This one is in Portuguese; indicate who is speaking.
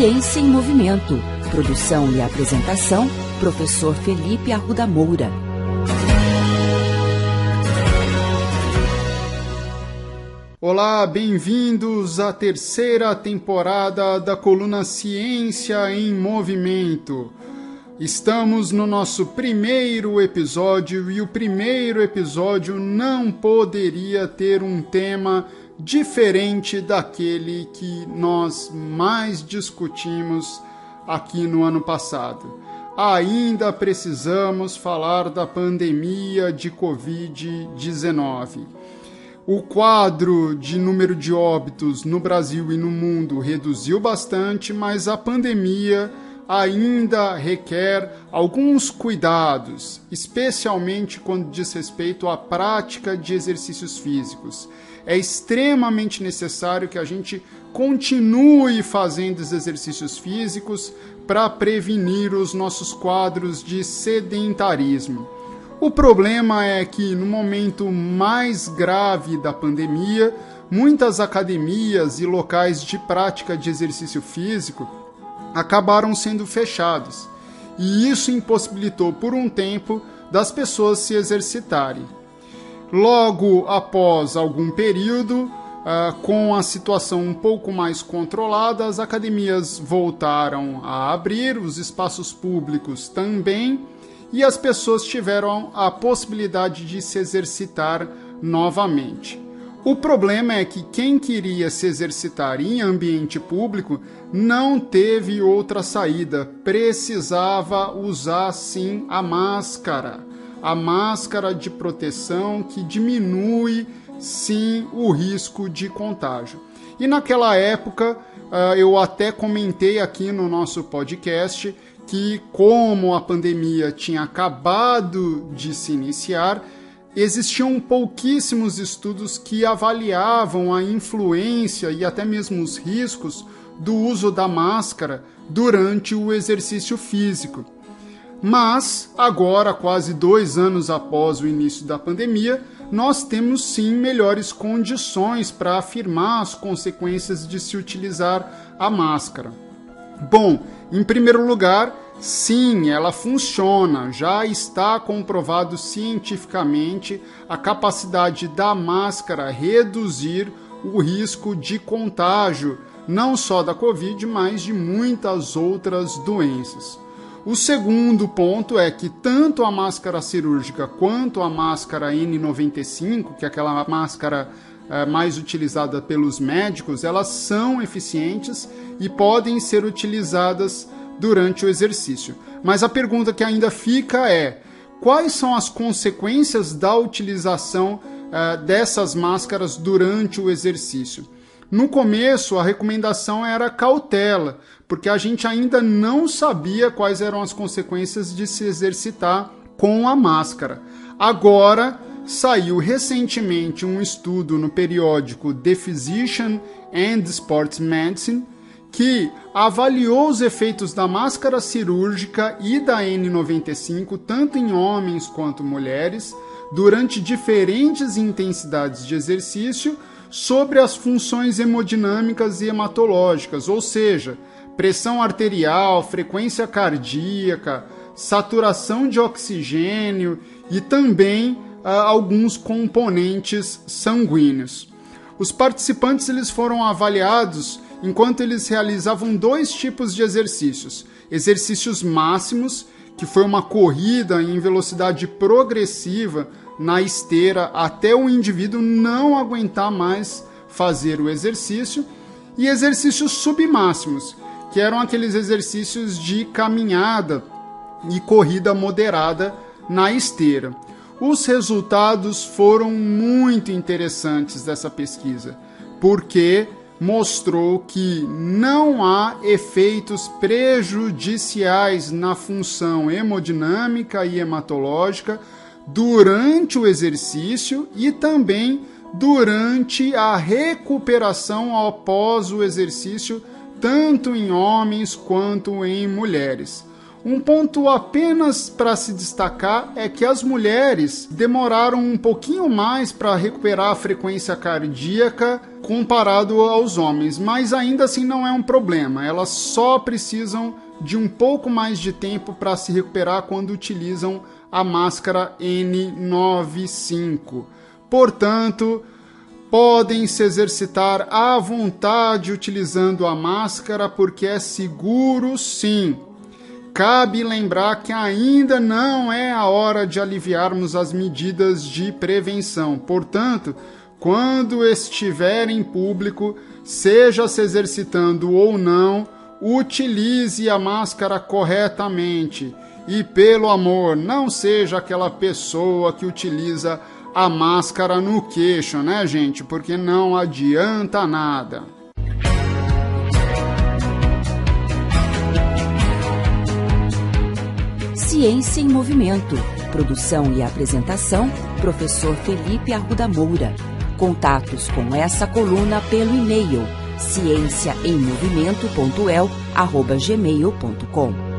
Speaker 1: Ciência em Movimento. Produção e apresentação, professor Felipe Arruda Moura.
Speaker 2: Olá, bem-vindos à terceira temporada da coluna Ciência em Movimento. Estamos no nosso primeiro episódio e o primeiro episódio não poderia ter um tema diferente daquele que nós mais discutimos aqui no ano passado. Ainda precisamos falar da pandemia de Covid-19. O quadro de número de óbitos no Brasil e no mundo reduziu bastante, mas a pandemia ainda requer alguns cuidados, especialmente quando diz respeito à prática de exercícios físicos. É extremamente necessário que a gente continue fazendo os exercícios físicos para prevenir os nossos quadros de sedentarismo. O problema é que, no momento mais grave da pandemia, muitas academias e locais de prática de exercício físico acabaram sendo fechados, e isso impossibilitou por um tempo das pessoas se exercitarem. Logo após algum período, com a situação um pouco mais controlada, as academias voltaram a abrir, os espaços públicos também, e as pessoas tiveram a possibilidade de se exercitar novamente. O problema é que quem queria se exercitar em ambiente público não teve outra saída, precisava usar sim a máscara de proteção que diminui sim o risco de contágio. E naquela época eu até comentei aqui no nosso podcast que, como a pandemia tinha acabado de se iniciar, existiam pouquíssimos estudos que avaliavam a influência e até mesmo os riscos do uso da máscara durante o exercício físico. Mas, agora, quase 2 anos após o início da pandemia, nós temos sim melhores condições para afirmar as consequências de se utilizar a máscara. Bom, em primeiro lugar, sim, ela funciona, já está comprovado cientificamente a capacidade da máscara reduzir o risco de contágio, não só da Covid, mas de muitas outras doenças. O segundo ponto é que tanto a máscara cirúrgica quanto a máscara N95, que é aquela máscara mais utilizada pelos médicos, elas são eficientes e podem ser utilizadas durante o exercício. Mas a pergunta que ainda fica é: quais são as consequências da utilização dessas máscaras durante o exercício? No começo, a recomendação era cautela, porque a gente ainda não sabia quais eram as consequências de se exercitar com a máscara. Agora, saiu recentemente um estudo no periódico The Physician and Sports Medicine que avaliou os efeitos da máscara cirúrgica e da N95, tanto em homens quanto mulheres, durante diferentes intensidades de exercício, sobre as funções hemodinâmicas e hematológicas, ou seja, pressão arterial, frequência cardíaca, saturação de oxigênio e também alguns componentes sanguíneos. Os participantes eles foram avaliados enquanto eles realizavam 2 tipos de exercícios. Exercícios máximos, que foi uma corrida em velocidade progressiva na esteira até o indivíduo não aguentar mais fazer o exercício, e exercícios submáximos, que eram aqueles exercícios de caminhada e corrida moderada na esteira. Os resultados foram muito interessantes dessa pesquisa, porque mostrou que não há efeitos prejudiciais na função hemodinâmica e hematológica durante o exercício e também durante a recuperação após o exercício, tanto em homens quanto em mulheres. Um ponto apenas para se destacar é que as mulheres demoraram um pouquinho mais para recuperar a frequência cardíaca comparado aos homens, mas ainda assim não é um problema. Elas só precisam de um pouco mais de tempo para se recuperar quando utilizam a máscara N95. Portanto, podem se exercitar à vontade utilizando a máscara, porque é seguro sim. Cabe lembrar que ainda não é a hora de aliviarmos as medidas de prevenção. Portanto, quando estiver em público, seja se exercitando ou não, utilize a máscara corretamente. E, pelo amor, não seja aquela pessoa que utiliza a máscara no queixo, né, gente? Porque não adianta nada.
Speaker 1: Ciência em Movimento. Produção e apresentação, professor Felipe Arruda Moura. Contatos com essa coluna pelo e-mail ciênciaemmovimento.el@gmail.com.